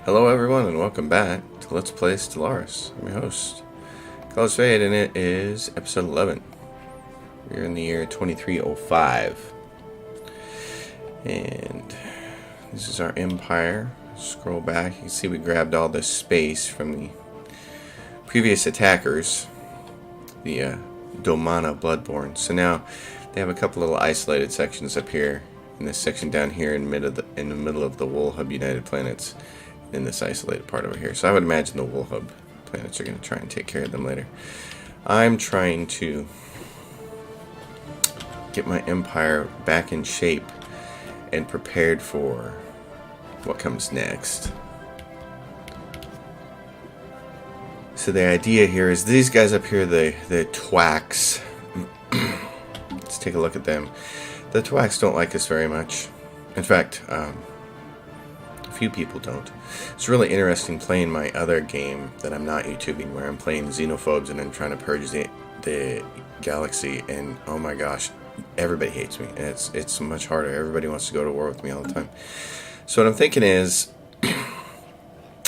Hello everyone and welcome back to Let's Play Stellaris. I'm your host, Carlos Fade, and it is episode 11. We're in the year 2305. And this is our empire. Scroll back, you can see we grabbed all this space from the previous attackers, the Domana Bloodborne. So now they have a couple little isolated sections up here, in this section down here in the middle of the Wool Hub United Planets, in this isolated part over here. So I would imagine the Wool Hub planets are going to try and take care of them later. I'm trying to get my empire back in shape and prepared for what comes next. So the idea here is these guys up here, the Twacks. Let's take a look at them. The Twacks don't like us very much. In fact, few people don't. It's really interesting playing my other game that I'm not YouTubing, where I'm playing xenophobes and I'm trying to purge the galaxy, and oh my gosh, everybody hates me, and it's much harder. Everybody wants to go to war with me all the time. So what I'm thinking is,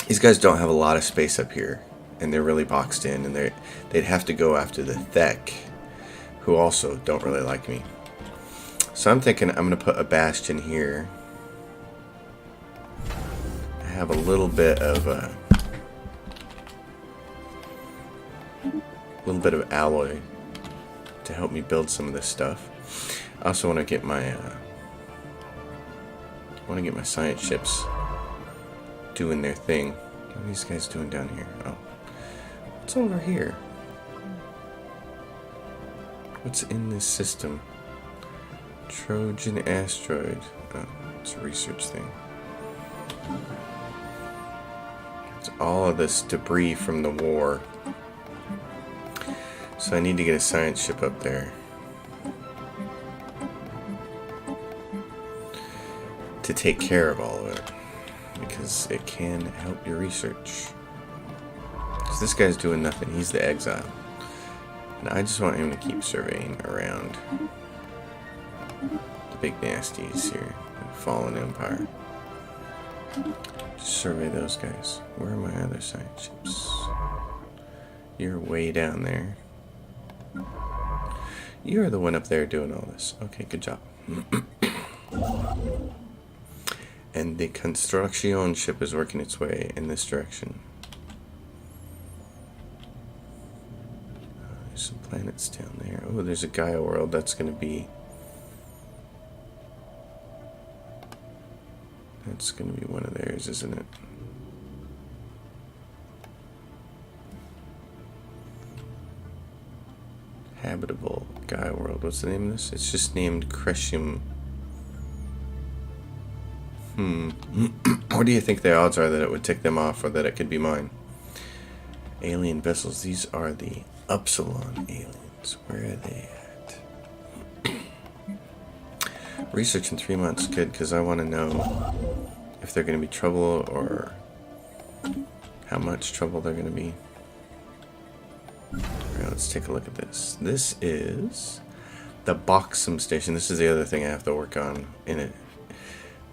these guys don't have a lot of space up here, and they're really boxed in, and they'd have to go after the Thek, who also don't really like me. So I'm thinking I'm going to put a bastion here. Have a little bit of alloy to help me build some of this stuff. I also want to get my science ships doing their thing. What are these guys doing down here? Oh, what's over here? What's in this system? Trojan asteroid. Oh, it's a research thing. All of this debris from the war. So I need to get a science ship up there to take care of all of it, because it can help your research. Because this guy's doing nothing. He's the exile, and I just want him to keep surveying around the big nasties here, the fallen empire. Survey those guys. Where are my other science ships? You're way down there. You're the one up there doing all this. Okay, good job. And the construction ship is working its way in this direction. There's some planets down there. Oh, there's a Gaia world. That's going to be... That's going to be one of theirs, isn't it? Habitable Gaia world. What's the name of this? It's just named Cresium. What do you think the odds are that it would tick them off, or that it could be mine? Alien vessels. These are the Upsilon aliens. Where are they at? Research in 3 months. Good, because I want to know if they're going to be trouble, or how much trouble they're going to be. Alright, let's take a look at this. This is the Boxum station. This is the other thing I have to work on in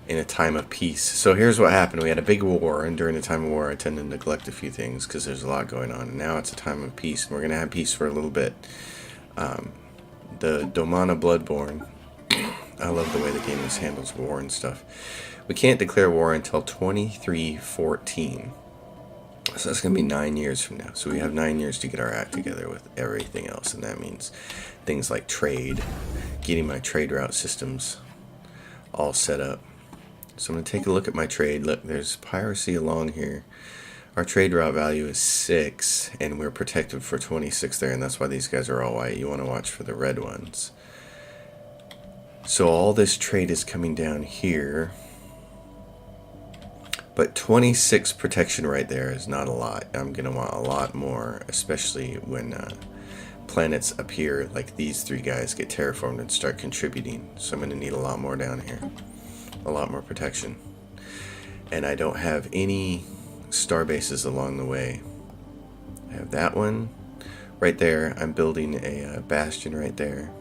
a time of peace. So here's what happened. We had a big war, and during the time of war I tend to neglect a few things because there's a lot going on. And now it's a time of peace, and we're going to have peace for a little bit. The Domana Bloodborne, I love the way the game handles war and stuff. We can't declare war until 2314. So that's going to be 9 years from now. So we have 9 years to get our act together with everything else. And that means things like trade, getting my trade route systems all set up. So I'm going to take a look at my trade. Look, there's piracy along here. Our trade route value is 6, and we're protected for 26 there. And that's why these guys are all white. You want to watch for the red ones. So all this trade is coming down here. But 26 protection right there is not a lot. I'm going to want a lot more, especially when planets up here, like these three guys, get terraformed and start contributing. So I'm going to need a lot more down here. A lot more protection. And I don't have any star bases along the way. I have that one right there. I'm building a bastion right there.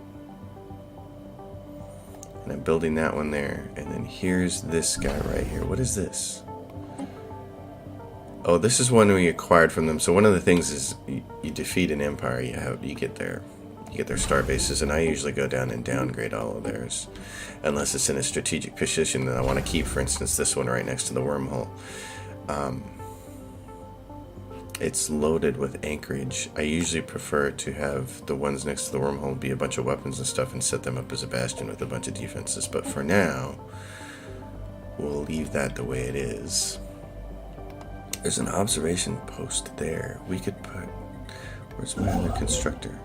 And I'm building that one there. And then here's this guy right here. What is this? Oh, this is one we acquired from them. So one of the things is you defeat an empire, you get their star bases, and I usually go down and downgrade all of theirs, unless it's in a strategic position that I want to keep. For instance, this one right next to the wormhole. It's loaded with anchorage. I usually prefer to have the ones next to the wormhole be a bunch of weapons and stuff and set them up as a bastion with a bunch of defenses. But for now, we'll leave that the way it is. There's an observation post there. We could put... Where's my other constructor?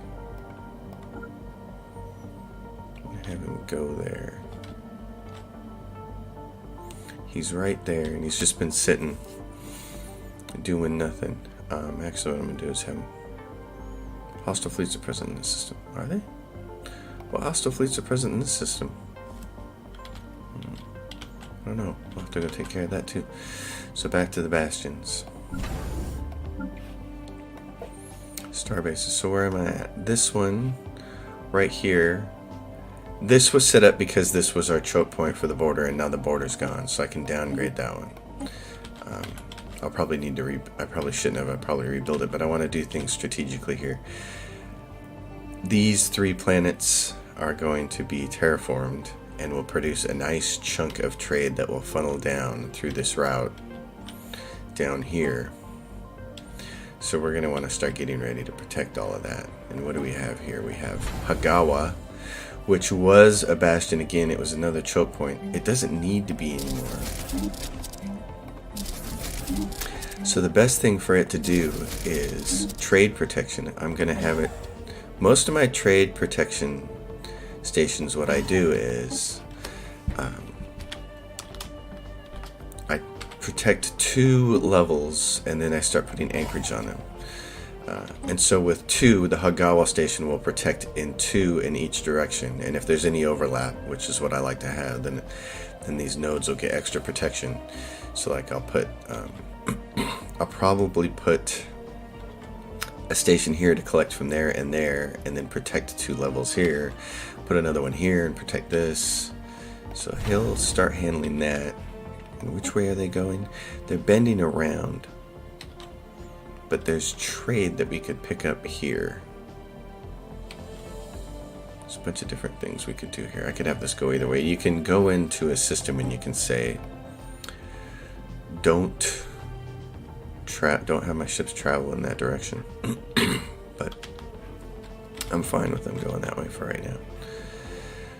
Have him go there. He's right there, and he's just been sitting, doing nothing. Actually, what I'm gonna do is have hostile fleets are present in this system. Are they? Well, hostile fleets are present in this system. I don't know. We'll have to go take care of that too. So back to the bastions. Star bases. So where am I at? This one, right here. This was set up because this was our choke point for the border, and now the border's gone, so I can downgrade that one. I'll probably need to I probably shouldn't have. I'll probably rebuild it, but I want to do things strategically here. These 3 planets are going to be terraformed and will produce a nice chunk of trade that will funnel down through this route down here. So we're going to want to start getting ready to protect all of that. And what do we have here? We have Hagawa, which was a bastion. Again, it was another choke point. It doesn't need to be anymore. So the best thing for it to do is trade protection. I'm going to have it... Most of my trade protection stations, what I do is... I protect 2 levels, and then I start putting anchorage on them. And so with 2, the Hagawa station will protect in 2 in each direction. And if there's any overlap, which is what I like to have, then these nodes will get extra protection. So like I'll put, I'll probably put a station here to collect from there, and then protect 2 levels here. Put another one here and protect this. So he'll start handling that. And which way are they going? They're bending around. But there's trade that we could pick up here. There's a bunch of different things we could do here. I could have this go either way. You can go into a system and you can say, don't have my ships travel in that direction. But I'm fine with them going that way for right now.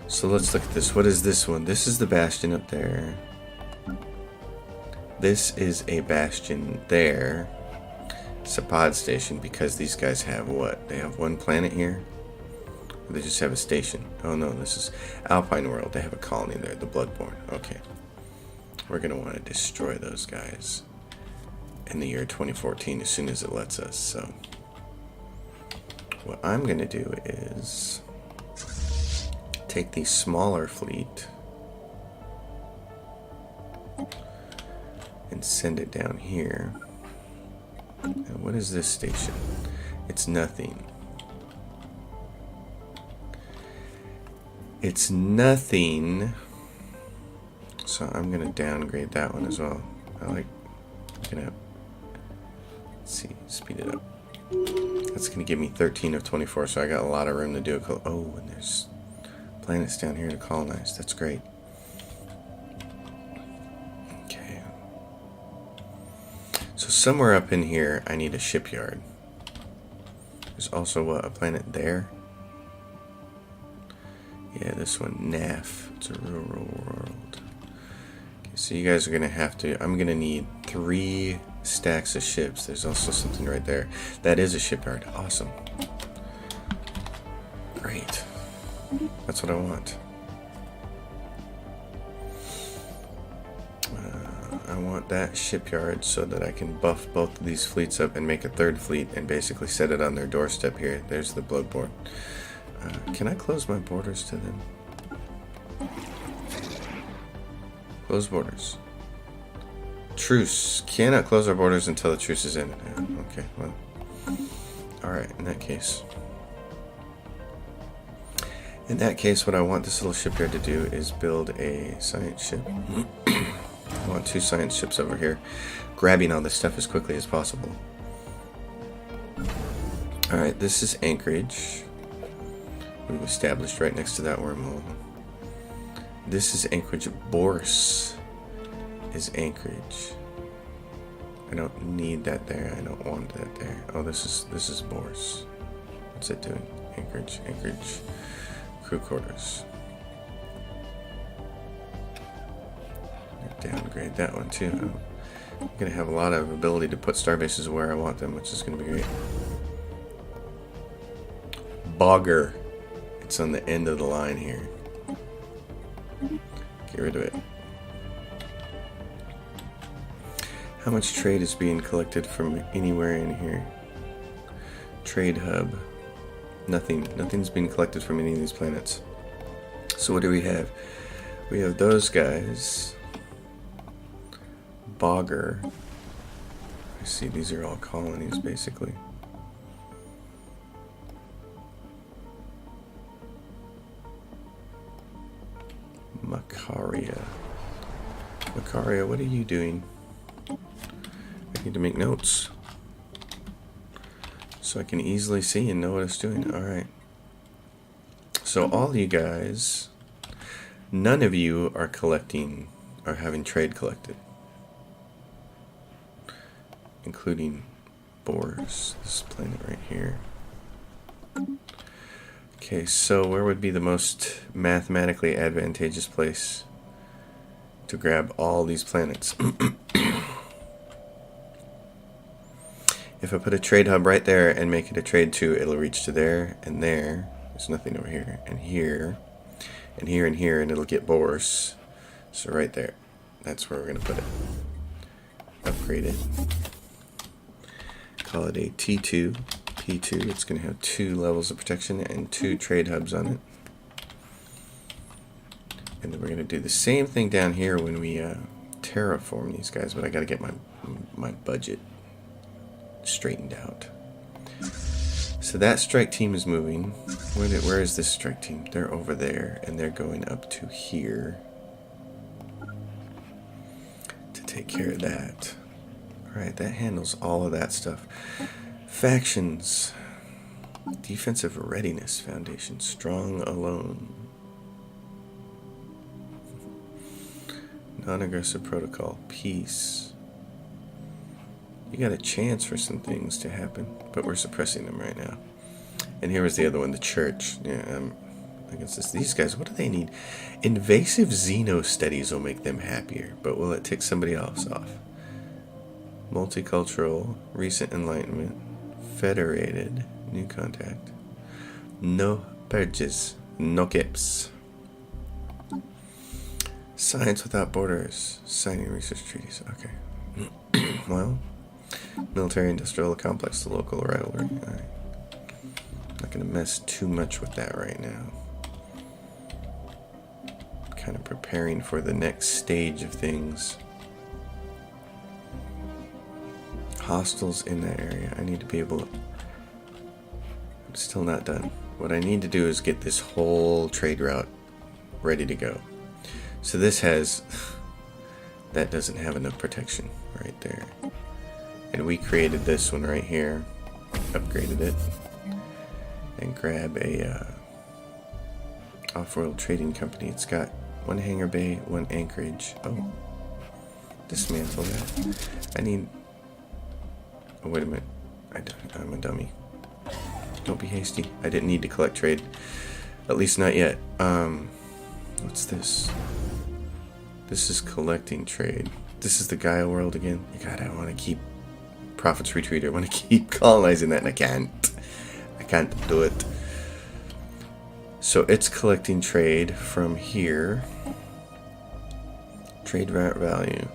So let's look at this. What is this one? This is the bastion up there. This is a bastion there. It's a pod station because these guys have what? They have 1 planet here? Or they just have a station? Oh no, this is Alpine World. They have a colony there, the Bloodborne. Okay. We're going to want to destroy those guys in the year 2014 as soon as it lets us. So what I'm going to do is take the smaller fleet and send it down here. And what is this station? It's nothing. It's nothing. So I'm going to downgrade that one as well. I like, let's see, speed it up. That's going to give me 13 of 24, so I got a lot of room to do it. Oh, and there's planets down here to colonize. That's great. Okay. So somewhere up in here, I need a shipyard. There's also, what, a planet there? Yeah, this one, NAF. It's a rural world. Okay, so you guys are going to have to... I'm going to need 3 stacks of ships. There's also something right there. That is a shipyard. Awesome. Great. That's what I want. I want that shipyard so that I can buff both of these fleets up and make a 3rd fleet and basically set it on their doorstep here. There's the Bloodborne. Can I close my borders to them? Close borders. Truce. Cannot close our borders until the truce is ended. Okay, well. Alright, in that case. In that case, what I want this little shipyard to do is build a science ship. I want 2 science ships over here, grabbing all this stuff as quickly as possible. Alright, this is Anchorage. We've established right next to that wormhole. This is Anchorage. Bourse is Anchorage. I don't need that there. I don't want that there. Oh, this is Bourse. What's it doing? Anchorage. Crew quarters. Downgrade that one too. I'm gonna have a lot of ability to put starbases where I want them, which is gonna be great. Bogger. It's on the end of the line here. Get rid of it. How much trade is being collected from anywhere in here? Trade hub. Nothing. Nothing's being collected from any of these planets. So what do we have? We have those guys. Bogger. I see these are all colonies basically. Macaria. Macaria, what are you doing? I need to make notes so I can easily see and know what it's doing. Alright. So all you guys, none of you are collecting, are having trade collected. Including Bourse, this planet right here. Okay, so where would be the most mathematically advantageous place to grab all these planets? If I put a trade hub right there and make it a trade 2, it'll reach to there and there. There's nothing over here. And here. And here and here. And it'll get Bourse. So right there. That's where we're going to put it. Upgrade it. Call it a T2. P2. It's going to have 2 levels of protection and 2 trade hubs on it. And then we're going to do the same thing down here when we terraform these guys. But I got to get my budget straightened out. So that strike team is moving. Where is this strike team? They're over there, and they're going up to here to take care of that. Alright, that handles all of that stuff. Factions. Defensive Readiness Foundation. Strong alone. Non-aggressive protocol. Peace. You got a chance for some things to happen, but we're suppressing them right now. And here was the other one, the church. Yeah, against this. These guys, what do they need? Invasive xeno studies will make them happier, but will it tick somebody else off? Multicultural, recent enlightenment, federated, new contact. No purges, no kips. Science without borders, signing research treaties. Okay. Well, military-industrial complex, the local rivalry. Alright. Not going to mess too much with that right now. Kind of preparing for the next stage of things. Hostiles in that area. I need to be able to... I'm still not done. What I need to do is get this whole trade route ready to go. So this has... that doesn't have enough protection right there. And we created this one right here, upgraded it, and grab a off-world trading company. It's got 1 hangar bay, 1 anchorage. Oh, dismantle that. I need... oh, wait a minute. I'm a dummy. Don't be hasty. I didn't need to collect trade. At least not yet. What's this? This is collecting trade. This is the Gaia world again. God, I want to keep Prophet's Retreat. I want to keep colonizing that, and I can't. I can't do it. So it's collecting trade from here. Trade value.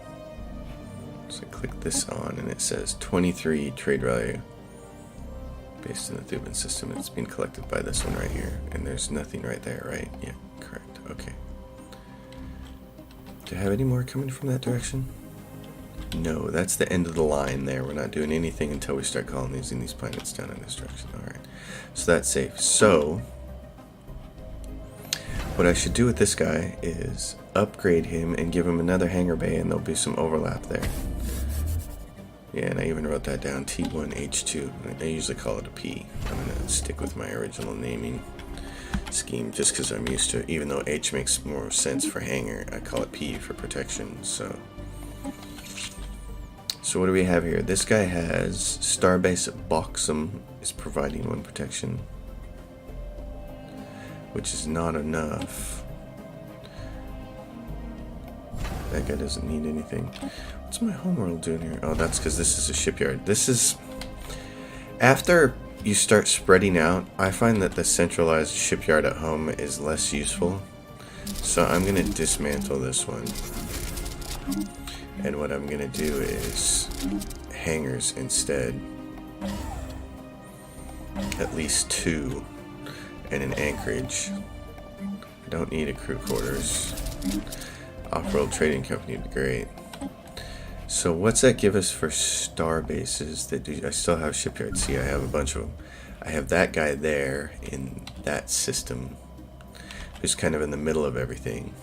So I click this on, and it says 23 trade value. Based on the Thuban system, it's being collected by this one right here. And there's nothing right there, right? Yeah, correct. Okay. Do I have any more coming from that direction? No, that's the end of the line there. We're not doing anything until we start colonizing these planets down in this direction. Alright, so that's safe. So, What I should do with this guy is upgrade him and give him another hangar bay, and there'll be some overlap there. Yeah, and I even wrote that down, T1H2. I usually call it a P. I'm going to stick with my original naming scheme just because I'm used to it. Even though H makes more sense for hangar, I call it P for protection. So what do we have here? This guy has Starbase Boxum is providing 1 protection, which is not enough. That guy doesn't need anything. What's my homeworld doing here? Oh, that's because this is a shipyard. This is... After you start spreading out, I find that the centralized shipyard at home is less useful. So I'm going to dismantle this one. And what I'm going to do is hangars instead. At least 2. And an anchorage. I don't need a crew quarters. Off-world trading company would be great. So what's that give us for star bases that do? I still have shipyards. See, I have a bunch of them. I have that guy there in that system, who's kind of in the middle of everything.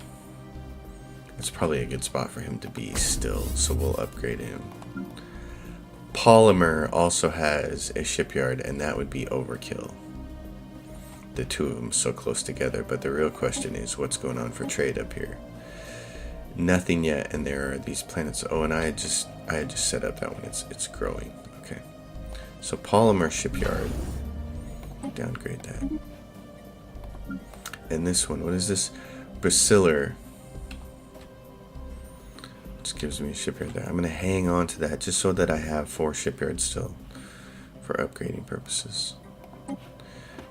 It's probably a good spot for him to be still, so we'll upgrade him. Polymer also has a shipyard, and that would be overkill. The two of them so close together, but the real question is what's going on for trade up here? Nothing yet, and there are these planets. Oh, and I had just set up that one. It's growing. Okay, so Polymer shipyard. Downgrade that. And this one, what is this? Baciller. Just gives me a shipyard there. I'm gonna hang on to that just so that I have 4 shipyards still for upgrading purposes,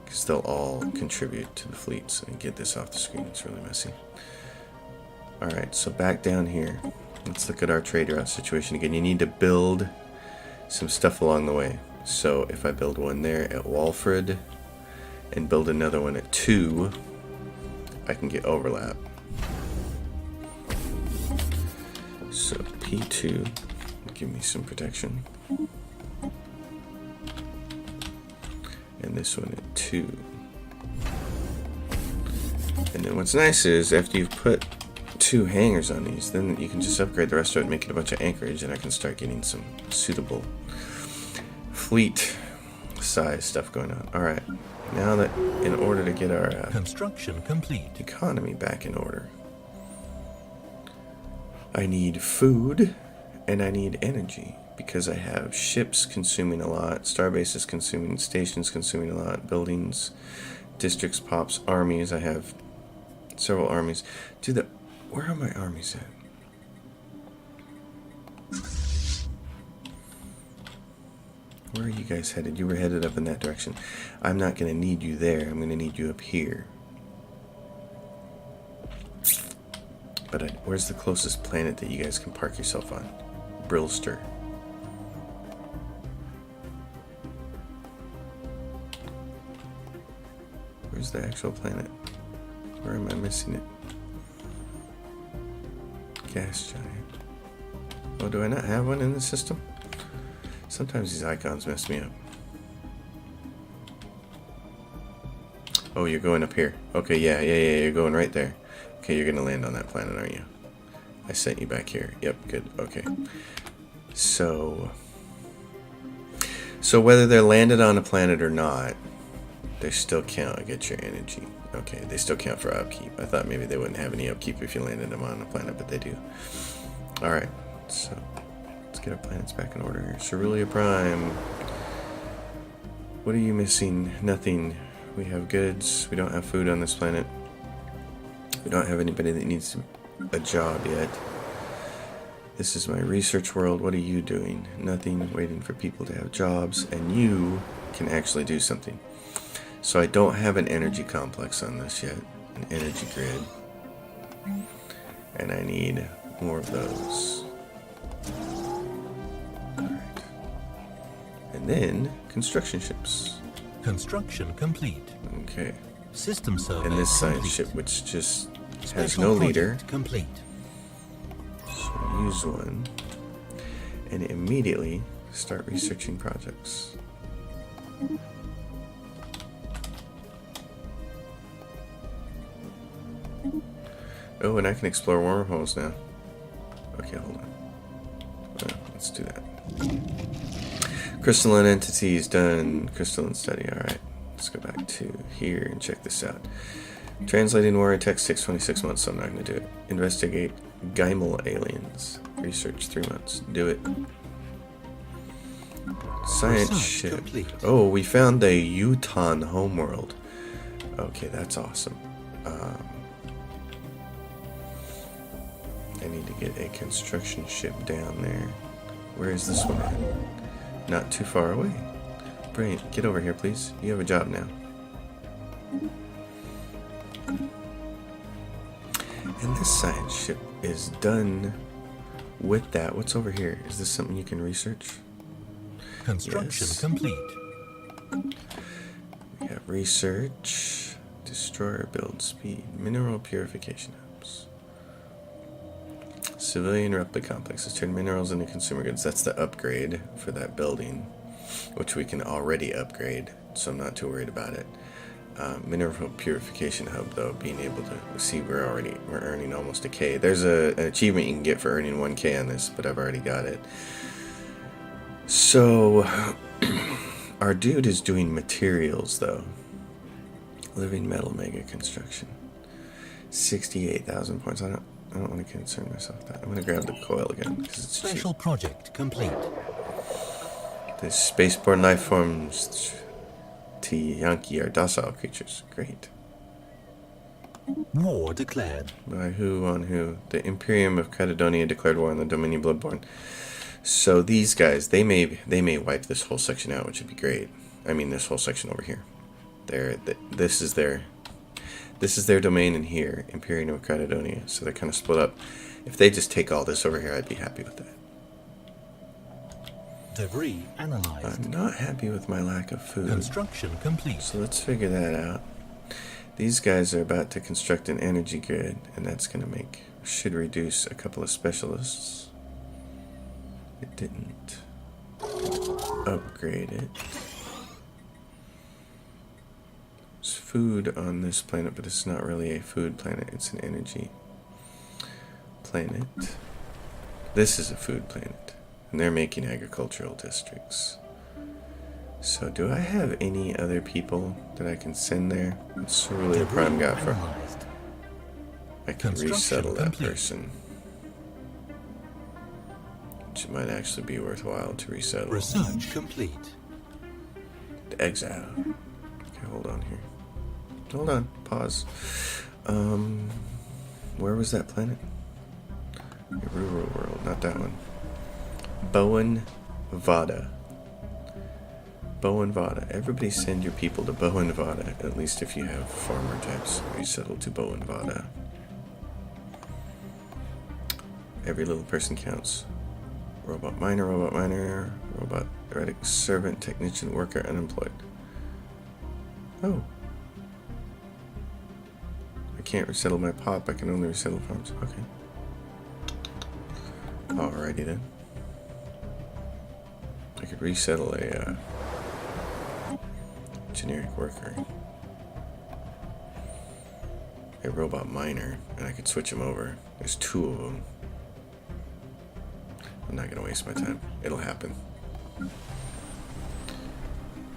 because they'll all contribute to the fleet. So get this off the screen. It's really messy. Alright, so back down here. Let's look at our trade route situation again. You need to build some stuff along the way. So if I build one there at Walfred and build another one at 2, I can get overlap. So P2 will give me some protection. And this one at 2. And then what's nice is after you've put 2 hangars on these, then you can just upgrade the rest of it and make it a bunch of anchorage, and I can start getting some suitable fleet size stuff going on. Alright, now that in order to get our construction complete economy back in order, I need food and I need energy, because I have ships consuming a lot, starbases consuming, stations consuming a lot, buildings, districts, pops, armies. I have several armies. Where are my armies at? Where are you guys headed? You were headed up in that direction. I'm not going to need you there. I'm going to need you up here. But where's the closest planet that you guys can park yourself on? Brilster. Where's the actual planet? Where am I missing it? Gas giant. Oh, do I not have one in the system? Sometimes these icons mess me up. Oh, you're going up here. Okay, yeah, you're going right there. Okay, you're gonna land on that planet, aren't you? I sent you back here. Yep, good. Okay. So whether they're landed on a planet or not, they still count against your energy. Okay, they still count for upkeep. I thought maybe they wouldn't have any upkeep if you landed them on a planet, but they do. Alright, so let's get our planets back in order here. Cerulean Prime. What are you missing? Nothing. We have goods. We don't have food on this planet. We don't have anybody that needs a job yet. This is my research world. What are you doing? Nothing. Waiting for people to have jobs, and you can actually do something. So I don't have an energy complex on this yet, an energy grid, and I need more of those. Alright. And then construction ships. Construction complete. Okay. System survey. And this science complete. ship, which just has Special no project leader. Complete. So use one, and immediately start researching projects. Oh, and I can explore wormholes now. Okay, hold on. Let's do that. Crystalline entities done. Crystalline study. Alright. Let's go back to here and check this out. Translating warrior text takes 26 months, so I'm not going to do it. Investigate Gaimal aliens. Research 3 months. Do it. Science Research ship. complete. Oh, we found the Uton homeworld. Okay, that's awesome. I need to get a construction ship down there. Where is this one at? Not too far away. Brilliant. Get over here, please. You have a job now. And this science ship is done with that. What's over here? Is this something you can research? Construction Yes. complete. We have research, destroyer build speed, mineral purification hubs. Civilian replica complexes turn minerals into consumer goods. That's the upgrade for that building, which we can already upgrade, so I'm not too worried about it. Mineral purification hub, though, being able to see we're earning almost a K. There's an achievement you can get for earning 1K on this, but I've already got it. So our dude is doing materials, though. Living metal mega construction. 68,000 points. I don't want to concern myself with that. I'm going to grab the coil again because it's Special cheap. project complete. The spaceborne life forms Tiyanki are docile creatures. Great. War declared. By who on who? The Imperium of Caledonia declared war on the Dominion Bloodborne. So these guys, they may wipe this whole section out, which would be great. I mean, this whole section over here. This is their domain in here, Imperium of Caledonia. So they're kind of split up. If they just take all this over here, I'd be happy with that. Debris analyzed. I'm not happy with my lack of food. Construction complete. So let's figure that out. These guys are about to construct an energy grid, and that's going to should reduce a couple of specialists. It didn't upgrade it. There's food on this planet, but it's not really a food planet. It's an energy planet. This is a food planet, and they're making agricultural districts. So do I have any other people that I can send there? It's really a prime guy for. Analyzed. I can Construction resettle that complete. person. Which might actually be worthwhile to resettle. Research complete. The exile. Okay, hold on here. Hold on. Pause. Where was that planet? The rural world, not that one. Bowen Vada. Bowen Vada. Everybody send your people to Bowen Vada, at least if you have farmer types. Resettle to Bowen Vada. Every little person counts. Robot miner, robot erratic servant, technician, worker, unemployed. Oh. I can't resettle my pop, I can only resettle farms. Okay. Alrighty then. I could resettle a generic worker. A robot miner, and I could switch them over. There's 2 of them. I'm not gonna waste my time. It'll happen.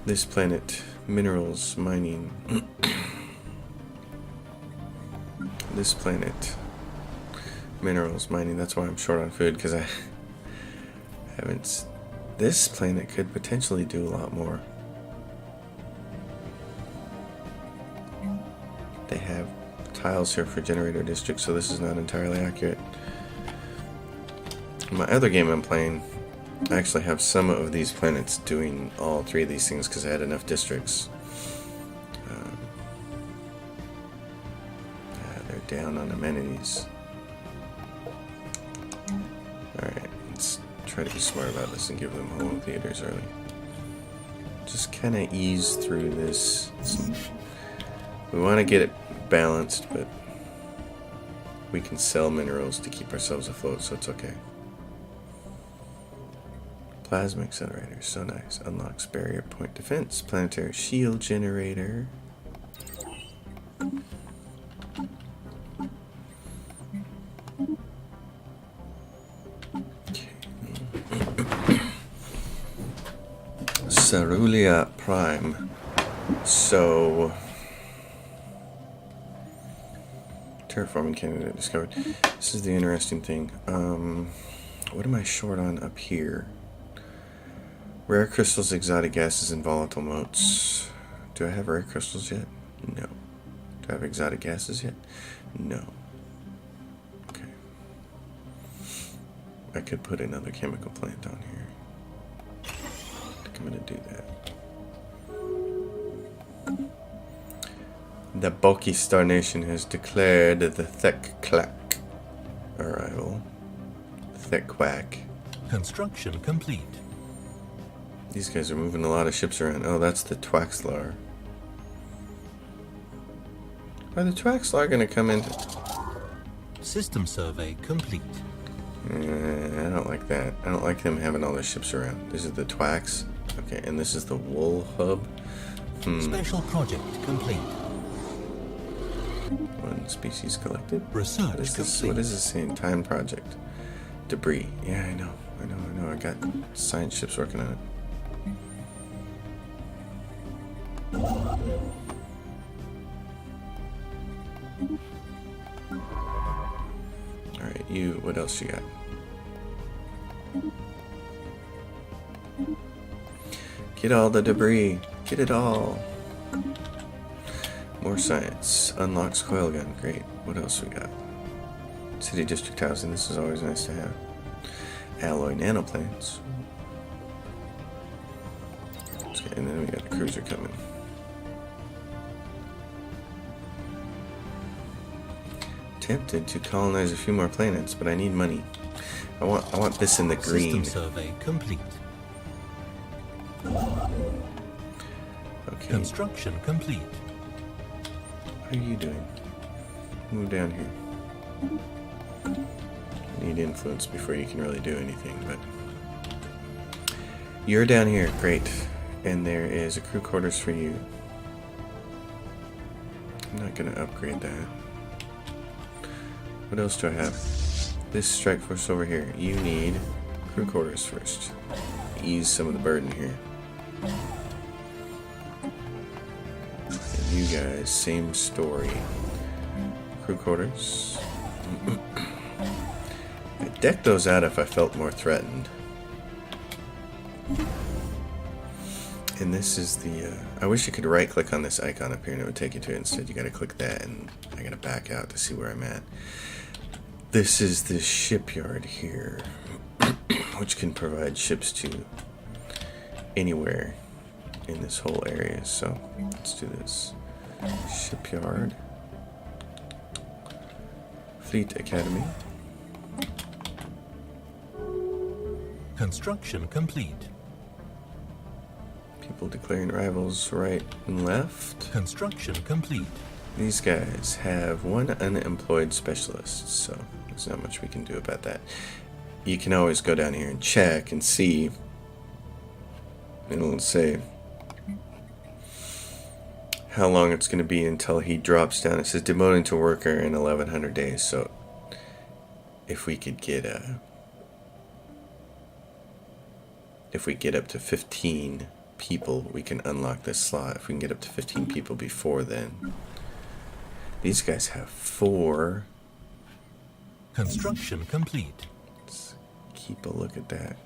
This planet, minerals, mining. This planet, minerals, mining. That's why I'm short on food, because I haven't. This planet could potentially do a lot more. They have tiles here for generator districts, so this is not entirely accurate. In my other game I'm playing, I actually have some of these planets doing all 3 of these things because I had enough districts. They're down on amenities. Alright, let's try to be smart about this and give them home theaters early. Just kind of ease through this. We want to get it balanced, but we can sell minerals to keep ourselves afloat, so it's okay. Plasma accelerator, so nice. Unlocks barrier point defense. Planetary shield generator. Cerulia Prime. So, terraforming candidate discovered. This is the interesting thing. What am I short on up here? Rare crystals, exotic gases, and volatile motes. Do I have rare crystals yet? No. Do I have exotic gases yet? No. Okay. I could put another chemical plant on here. I think I'm going to do that. The bulky Star Nation has declared the Thek-Clack arrival. Thek-Quack. Construction complete. These guys are moving a lot of ships around. Oh, that's the Twaxlar. Are the Twaxlar going to come into... System survey complete. I don't like that. I don't like them having all their ships around. This is the Twax. Okay, and this is the Wool Hub. Special project complete. One species collected. Research What is this? complete. What is this saying? Time project. Debris. Yeah, I know. I got science ships working on it. Alright, you, what else you got? Get all the debris. Get it all. More science. Unlocks coil gun. Great. What else we got? City district housing. This is always nice to have. Alloy nanoplanes. Okay, and then we got the cruiser coming. Tempted to colonize a few more planets, but I need money. I want this in the green. System survey complete. Okay. Construction complete. How are you doing? Move down here. Need influence before you can really do anything, but you're down here. Great. And there is a crew quarters for you. I'm not gonna upgrade that. What else do I have? This strike force over here. You need crew quarters first. Ease some of the burden here. And you guys, same story. Crew quarters. I'd deck those out if I felt more threatened. And this is the, I wish you could right click on this icon up here and it would take you to it. Instead you gotta click that and I gotta back out to see where I'm at. This is the shipyard here, which can provide ships to anywhere in this whole area. So let's do this. Shipyard. Fleet Academy. Construction complete. People declaring rivals right and left. Construction complete. These guys have one unemployed specialist, so there's not much we can do about that. You can always go down here and check and see. It'll say how long it's going to be until he drops down. It says demoting to worker in 1100 days. So if we could get up to 15 people, we can unlock this slot. If we can get up to 15 people before then. These guys have 4. Construction complete. Let's keep a look at that.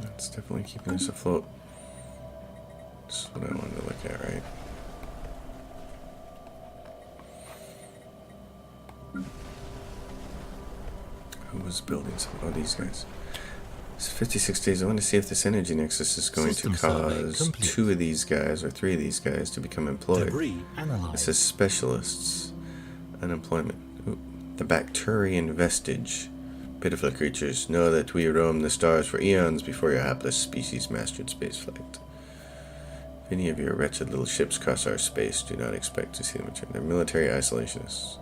That's definitely keeping us afloat. This is what I wanted to look at, right? Who was building some? Oh, these guys. It's 56 days. I want to see if this energy nexus is going System to survey cause complete. 2 of these guys or 3 of these guys to become employed. Debris It analyzed. says specialists. Unemployment. Ooh, the Bacterian vestige. Pitiful creatures, know that we roam the stars for eons before your hapless species mastered spaceflight. If any of your wretched little ships cross our space, do not expect to see them return. They're military isolationists.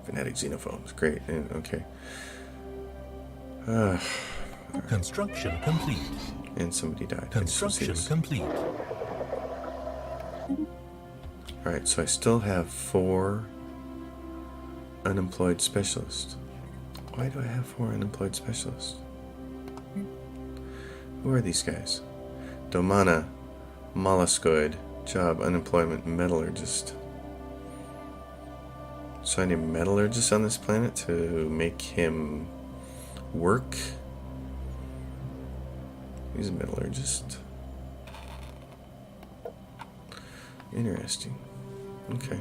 Fanatic xenophobes. Great. Okay. Construction complete. And somebody died. I just want to see Construction this. complete. Alright, so I still have 4 unemployed specialists. Why do I have 4 unemployed specialists? Who are these guys? Domana, molluscoid, job, unemployment, metallurgist. So I need a metallurgist on this planet to make him work. He's a metallurgist. Interesting. Okay.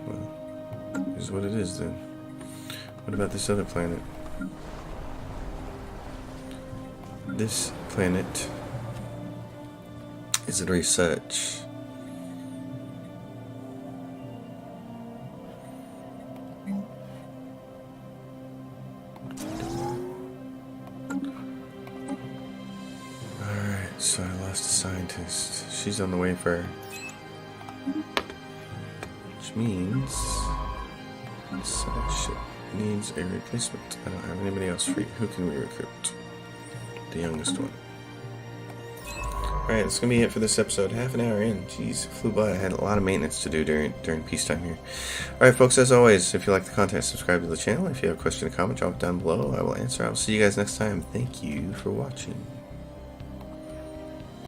Well, here's what it is then. What about this other planet? This planet is it research? Alright, so I lost a scientist. She's on the way for her. Which means this side ship needs a replacement. I don't have anybody else free. Who can we recruit? The youngest one. Alright, that's going to be it for this episode. Half an hour in. Jeez, flew by. I had a lot of maintenance to do during peacetime here. Alright, folks, as always, if you like the content, subscribe to the channel. If you have a question or comment, drop it down below. I will answer. I will see you guys next time. Thank you for watching.